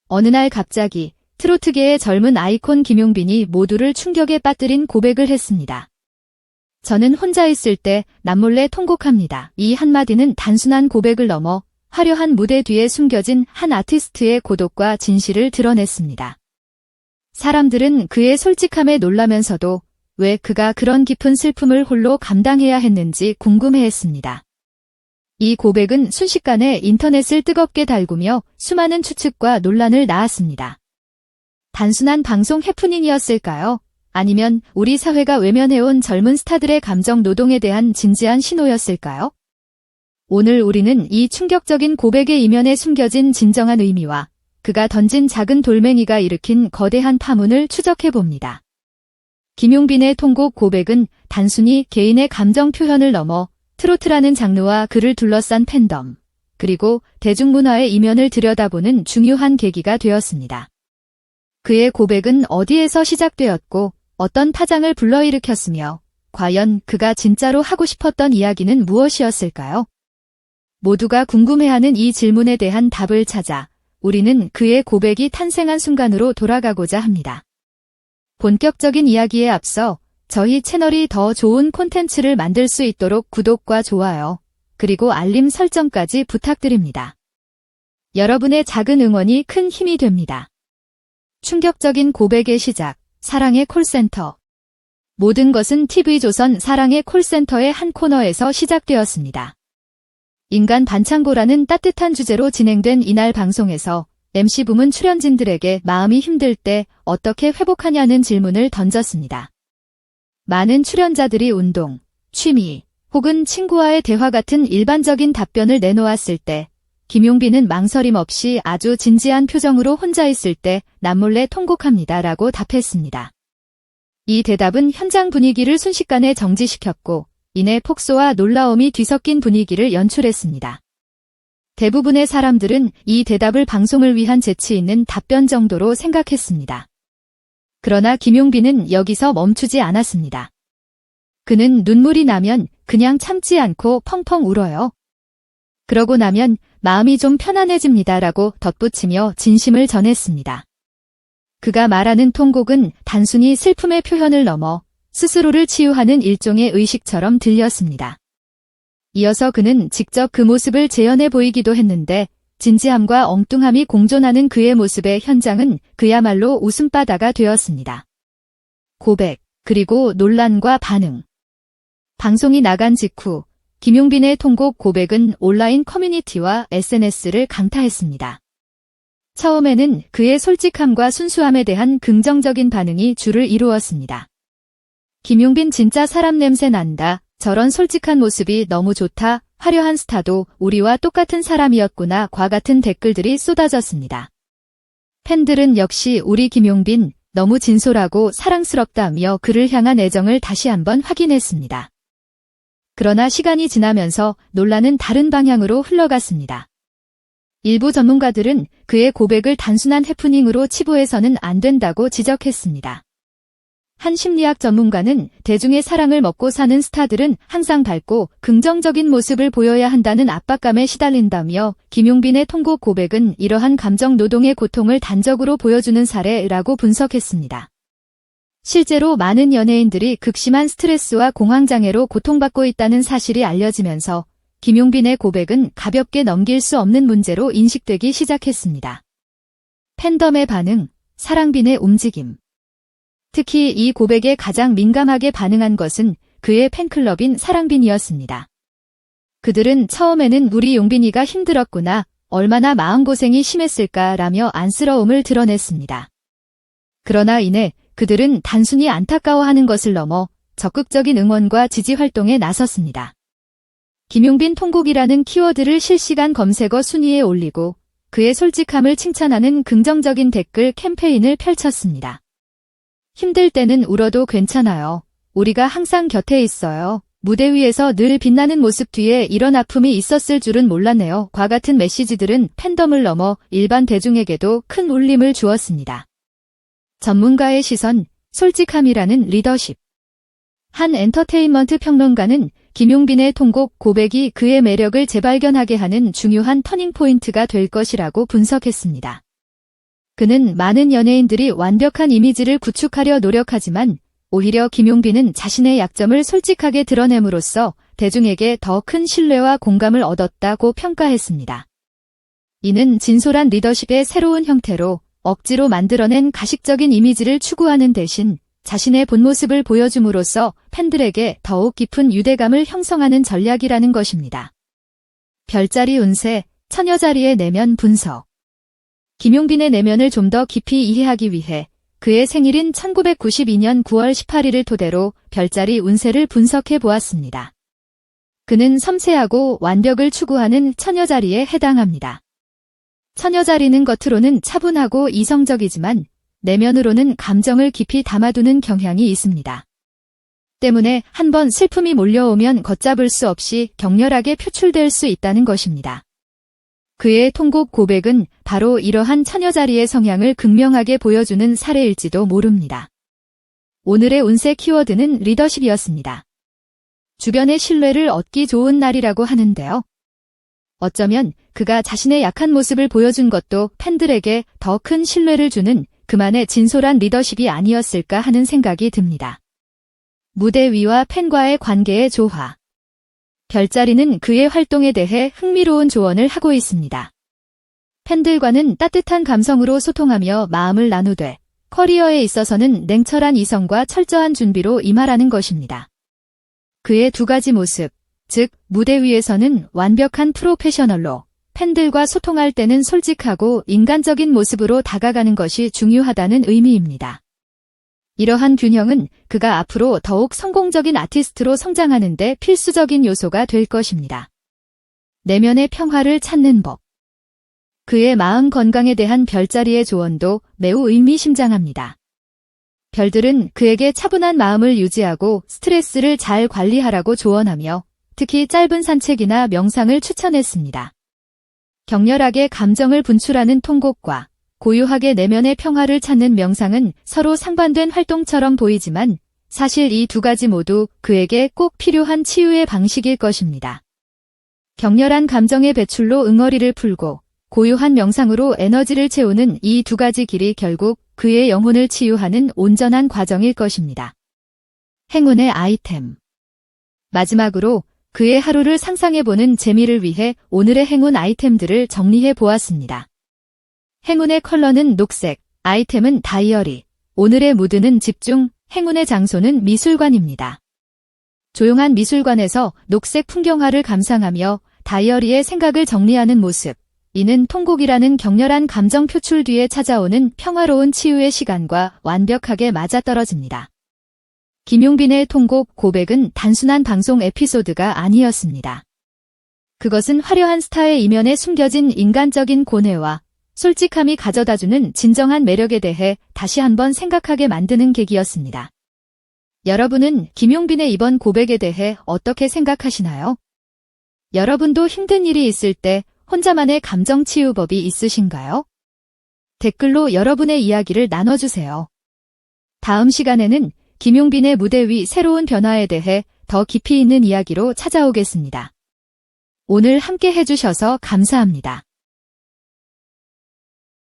어느 날 갑자기 트로트계의 젊은 아이콘 김용빈이 모두를 충격에 빠뜨린 고백을 했습니다. 저는 혼자 있을 때 남몰래 통곡합니다. 이 한마디는 단순한 고백을 넘어 화려한 무대 뒤에 숨겨진 한 아티스트의 고독과 진실을 드러냈습니다. 사람들은 그의 솔직함에 놀라면서도 왜 그가 그런 깊은 슬픔을 홀로 감당해야 했는지 궁금해했습니다. 이 고백은 순식간에 인터넷을 뜨겁게 달구며 수많은 추측과 논란을 낳았습니다. 단순한 방송 해프닝이었을까요? 아니면 우리 사회가 외면해온 젊은 스타들의 감정 노동에 대한 진지한 신호였을까요? 오늘 우리는 이 충격적인 고백의 이면에 숨겨진 진정한 의미와 그가 던진 작은 돌멩이가 일으킨 거대한 파문을 추적해봅니다. 김용빈의 통곡 고백은 단순히 개인의 감정 표현을 넘어 트로트라는 장르와 그를 둘러싼 팬덤, 그리고 대중문화의 이면을 들여다보는 중요한 계기가 되었습니다. 그의 고백은 어디에서 시작되었고 어떤 파장을 불러일으켰으며 과연 그가 진짜로 하고 싶었던 이야기는 무엇이었을까요? 모두가 궁금해하는 이 질문에 대한 답을 찾아 우리는 그의 고백이 탄생한 순간으로 돌아가고자 합니다. 본격적인 이야기에 앞서 저희 채널이 더 좋은 콘텐츠를 만들 수 있도록 구독과 좋아요, 그리고 알림 설정까지 부탁드립니다. 여러분의 작은 응원이 큰 힘이 됩니다. 충격적인 고백의 시작, 사랑의 콜센터. 모든 것은 TV조선 사랑의 콜센터의 한 코너에서 시작되었습니다. 인간 반창고라는 따뜻한 주제로 진행된 이날 방송에서 MC부문 출연진들에게 마음이 힘들 때 어떻게 회복하냐는 질문을 던졌습니다. 많은 출연자들이 운동, 취미, 혹은 친구와의 대화 같은 일반적인 답변을 내놓았을 때 김용빈은 망설임 없이 아주 진지한 표정으로 혼자 있을 때 남몰래 통곡합니다 라고 답했습니다. 이 대답은 현장 분위기를 순식간에 정지시켰고 이내 폭소와 놀라움이 뒤섞인 분위기를 연출했습니다. 대부분의 사람들은 이 대답을 방송을 위한 재치 있는 답변 정도로 생각했습니다. 그러나 김용빈은 여기서 멈추지 않았습니다. 그는 눈물이 나면 그냥 참지 않고 펑펑 울어요. 그러고 나면 마음이 좀 편안해집니다 라고 덧붙이며 진심을 전했습니다. 그가 말하는 통곡은 단순히 슬픔의 표현을 넘어 스스로를 치유하는 일종의 의식처럼 들렸습니다. 이어서 그는 직접 그 모습을 재현해 보이기도 했는데 진지함과 엉뚱함이 공존하는 그의 모습의 현장은 그야말로 웃음바다가 되었습니다. 고백, 그리고 논란과 반응. 방송이 나간 직후 김용빈의 통곡 고백은 온라인 커뮤니티와 SNS를 강타했습니다. 처음에는 그의 솔직함과 순수함에 대한 긍정적인 반응이 줄을 이루었습니다. 김용빈 진짜 사람 냄새 난다. 저런 솔직한 모습이 너무 좋다. 화려한 스타도 우리와 똑같은 사람이었구나. 과 같은 댓글들이 쏟아졌습니다. 팬들은 역시 우리 김용빈 너무 진솔하고 사랑스럽다며 그를 향한 애정을 다시 한번 확인했습니다. 그러나 시간이 지나면서 논란은 다른 방향으로 흘러갔습니다. 일부 전문가들은 그의 고백을 단순한 해프닝으로 치부해서는 안 된다고 지적했습니다. 한 심리학 전문가는 대중의 사랑을 먹고 사는 스타들은 항상 밝고 긍정적인 모습을 보여야 한다는 압박감에 시달린다며 김용빈의 통곡 고백은 이러한 감정 노동의 고통을 단적으로 보여주는 사례라고 분석했습니다. 실제로 많은 연예인들이 극심한 스트레스와 공황장애로 고통받고 있다는 사실이 알려지면서 김용빈의 고백은 가볍게 넘길 수 없는 문제로 인식되기 시작했습니다. 팬덤의 반응, 사랑빈의 움직임. 특히 이 고백에 가장 민감하게 반응한 것은 그의 팬클럽인 사랑빈이었습니다. 그들은 처음에는 우리 용빈이가 힘들었구나, 얼마나 마음고생이 심했을까라며 안쓰러움을 드러냈습니다. 그러나 이내 그들은 단순히 안타까워하는 것을 넘어 적극적인 응원과 지지 활동에 나섰습니다. 김용빈 통곡이라는 키워드를 실시간 검색어 순위에 올리고 그의 솔직함을 칭찬하는 긍정적인 댓글 캠페인을 펼쳤습니다. 힘들 때는 울어도 괜찮아요. 우리가 항상 곁에 있어요. 무대 위에서 늘 빛나는 모습 뒤에 이런 아픔이 있었을 줄은 몰랐네요. 과 같은 메시지들은 팬덤을 넘어 일반 대중에게도 큰 울림을 주었습니다. 전문가의 시선, 솔직함이라는 리더십. 한 엔터테인먼트 평론가는 김용빈의 통곡 고백이 그의 매력을 재발견하게 하는 중요한 터닝포인트가 될 것이라고 분석했습니다. 그는 많은 연예인들이 완벽한 이미지를 구축하려 노력하지만 오히려 김용빈은 자신의 약점을 솔직하게 드러냄으로써 대중에게 더 큰 신뢰와 공감을 얻었다고 평가했습니다. 이는 진솔한 리더십의 새로운 형태로 억지로 만들어낸 가식적인 이미지를 추구하는 대신 자신의 본 모습을 보여줌으로써 팬들에게 더욱 깊은 유대감을 형성하는 전략이라는 것입니다. 별자리 운세, 처녀자리의 내면 분석. 김용빈의 내면을 좀 더 깊이 이해하기 위해 그의 생일인 1992년 9월 18일을 토대로 별자리 운세를 분석해 보았습니다. 그는 섬세하고 완벽을 추구하는 처녀자리에 해당합니다. 처녀자리는 겉으로는 차분하고 이성적이지만 내면으로는 감정을 깊이 담아두는 경향이 있습니다. 때문에 한번 슬픔이 몰려오면 걷잡을 수 없이 격렬하게 표출될 수 있다는 것입니다. 그의 통곡 고백은 바로 이러한 처녀자리의 성향을 극명하게 보여주는 사례일지도 모릅니다. 오늘의 운세 키워드는 리더십이었습니다. 주변의 신뢰를 얻기 좋은 날이라고 하는데요. 어쩌면 그가 자신의 약한 모습을 보여준 것도 팬들에게 더 큰 신뢰를 주는 그만의 진솔한 리더십이 아니었을까 하는 생각이 듭니다. 무대 위와 팬과의 관계의 조화. 별자리는 그의 활동에 대해 흥미로운 조언을 하고 있습니다. 팬들과는 따뜻한 감성으로 소통하며 마음을 나누되 커리어에 있어서는 냉철한 이성과 철저한 준비로 임하라는 것입니다. 그의 두 가지 모습, 즉 무대 위에서는 완벽한 프로페셔널로 팬들과 소통할 때는 솔직하고 인간적인 모습으로 다가가는 것이 중요하다는 의미입니다. 이러한 균형은 그가 앞으로 더욱 성공적인 아티스트로 성장하는 데 필수적인 요소가 될 것입니다. 내면의 평화를 찾는 법. 그의 마음 건강에 대한 별자리의 조언도 매우 의미심장합니다. 별들은 그에게 차분한 마음을 유지하고 스트레스를 잘 관리하라고 조언하며 특히 짧은 산책이나 명상을 추천했습니다. 격렬하게 감정을 분출하는 통곡과 고요하게 내면의 평화를 찾는 명상은 서로 상반된 활동처럼 보이지만 사실 이 두 가지 모두 그에게 꼭 필요한 치유의 방식일 것입니다. 격렬한 감정의 배출로 응어리를 풀고 고요한 명상으로 에너지를 채우는 이 두 가지 길이 결국 그의 영혼을 치유하는 온전한 과정일 것입니다. 행운의 아이템. 마지막으로 그의 하루를 상상해보는 재미를 위해 오늘의 행운 아이템들을 정리해 보았습니다. 행운의 컬러는 녹색, 아이템은 다이어리, 오늘의 무드는 집중, 행운의 장소는 미술관입니다. 조용한 미술관에서 녹색 풍경화를 감상하며 다이어리에 생각을 정리하는 모습, 이는 통곡이라는 격렬한 감정 표출 뒤에 찾아오는 평화로운 치유의 시간과 완벽하게 맞아떨어집니다. 김용빈의 통곡 고백은 단순한 방송 에피소드가 아니었습니다. 그것은 화려한 스타의 이면에 숨겨진 인간적인 고뇌와 솔직함이 가져다주는 진정한 매력에 대해 다시 한번 생각하게 만드는 계기였습니다. 여러분은 김용빈의 이번 고백에 대해 어떻게 생각하시나요? 여러분도 힘든 일이 있을 때 혼자만의 감정 치유법이 있으신가요? 댓글로 여러분의 이야기를 나눠주세요. 다음 시간에는 김용빈의 무대 위 새로운 변화에 대해 더 깊이 있는 이야기로 찾아오겠습니다. 오늘 함께 해주셔서 감사합니다.